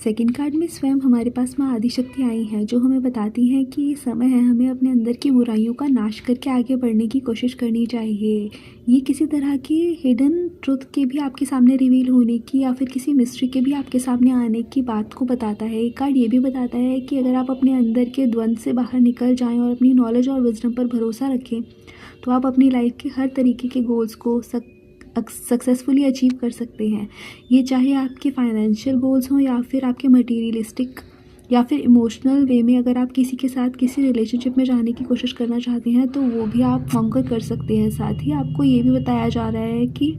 Second card में स्वयं हमारे पास माँ आदिशक्ति आई हैं, जो हमें बताती हैं कि ये समय है हमें अपने अंदर की बुराइयों का नाश करके आगे बढ़ने की कोशिश करनी चाहिए। ये किसी तरह की हिडन ट्रुथ के भी आपके सामने रिवील होने की या फिर किसी मिस्ट्री के भी आपके सामने आने की बात को बताता है। एक कार्ड ये भी बताता है कि अगर आप अपने अंदर के द्वंद से बाहर निकल जाएं और अपनी नॉलेज और विजडम पर भरोसा रखें तो आप अपनी लाइफ के हर तरीके के गोल्स को सक्सेसफुली अचीव कर सकते हैं। ये चाहे आपके फाइनेंशियल गोल्स हों या फिर आपके मटीरियलिस्टिक या फिर इमोशनल वे में, अगर आप किसी के साथ किसी रिलेशनशिप में जाने की कोशिश करना चाहते हैं तो वो भी आप कॉन्कर कर सकते हैं। साथ ही आपको ये भी बताया जा रहा है कि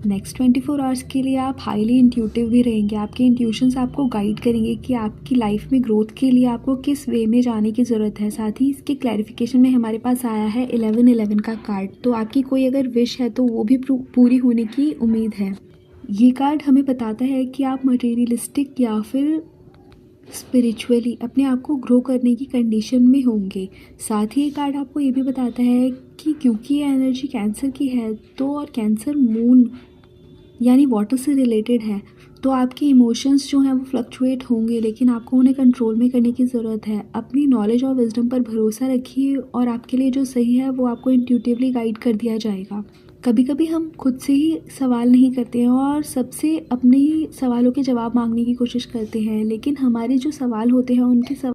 नेक्स्ट 24 आवर्स के लिए आप हाईली इंट्यूटिव भी रहेंगे। आपके इंट्यूशंस आपको गाइड करेंगे कि आपकी लाइफ में ग्रोथ के लिए आपको किस वे में जाने की ज़रूरत है। साथ ही इसके क्लैरिफिकेशन में हमारे पास आया है 1111 का कार्ड। तो आपकी कोई अगर विश है तो वो भी पूरी होने की उम्मीद है। ये कार्ड हमें बताता है कि आप मटेरियलिस्टिक या फिर स्पिरिचुअली अपने आप को ग्रो करने की कंडीशन में होंगे। साथ ही ये कार्ड आपको ये भी बताता है कि क्योंकि ये एनर्जी कैंसर की है तो और कैंसर मून यानी वाटर से रिलेटेड है, तो आपके इमोशंस जो हैं वो फ्लक्चुएट होंगे, लेकिन आपको उन्हें कंट्रोल में करने की ज़रूरत है। अपनी नॉलेज और विजडम पर भरोसा रखिए और आपके लिए जो सही है वो आपको इंट्यूटिवली गाइड कर दिया जाएगा। कभी कभी हम खुद से ही सवाल नहीं करते हैं और सबसे अपने ही सवालों के जवाब मांगने की कोशिश करते हैं, लेकिन हमारे जो सवाल होते हैं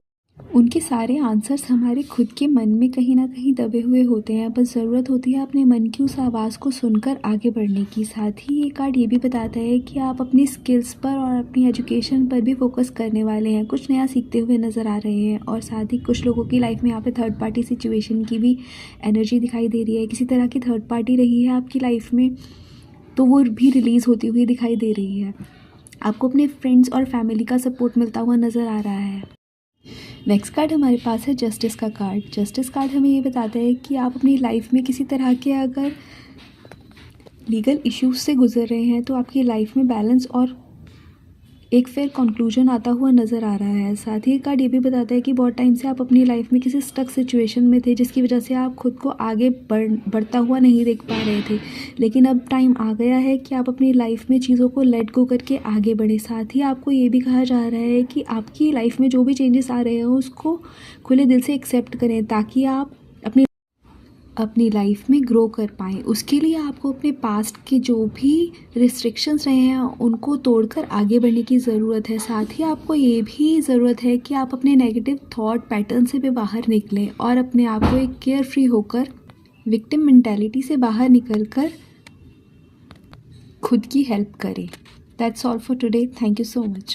उनके सारे आंसर्स हमारे खुद के मन में कहीं ना कहीं दबे हुए होते हैं। बस ज़रूरत होती है अपने मन की उस आवाज़ को सुनकर आगे बढ़ने की। साथ ही ये कार्ड ये भी बताता है कि आप अपनी स्किल्स पर और अपनी एजुकेशन पर भी फोकस करने वाले हैं, कुछ नया सीखते हुए नज़र आ रहे हैं। और साथ ही कुछ लोगों की लाइफ में यहाँ पे थर्ड पार्टी सिचुएशन की भी एनर्जी दिखाई दे रही है। किसी तरह की थर्ड पार्टी रही है आपकी लाइफ में तो वो भी रिलीज़ होती हुई दिखाई दे रही है। आपको अपने फ्रेंड्स और फैमिली का सपोर्ट मिलता हुआ नज़र आ रहा है। नेक्स्ट कार्ड हमारे पास है जस्टिस का कार्ड। जस्टिस कार्ड हमें ये बताता है कि आप अपनी लाइफ में किसी तरह के अगर लीगल इश्यूज से गुजर रहे हैं तो आपकी लाइफ में बैलेंस और एक फेयर कंक्लूजन आता हुआ नज़र आ रहा है। साथ ही ये कार्ड ये भी बताता है कि बहुत टाइम से आप अपनी लाइफ में किसी स्टक सिचुएशन में थे जिसकी वजह से आप खुद को आगे बढ़ता हुआ नहीं देख पा रहे थे, लेकिन अब टाइम आ गया है कि आप अपनी लाइफ में चीज़ों को लेट गो करके आगे बढ़े। साथ ही आपको ये भी कहा जा रहा है कि आपकी लाइफ में जो भी चेंजेस आ रहे हैं उसको खुले दिल से एक्सेप्ट करें ताकि आप अपनी लाइफ में ग्रो कर पाएँ। उसके लिए आपको अपने पास्ट के जो भी रिस्ट्रिक्शंस रहे हैं उनको तोड़कर आगे बढ़ने की ज़रूरत है। साथ ही आपको ये भी ज़रूरत है कि आप अपने नेगेटिव थॉट पैटर्न से भी बाहर निकलें और अपने आप को एक केयर फ्री होकर विक्टिम मेंटालिटी से बाहर निकलकर खुद की हेल्प करें। That's all for today. Thank you so much.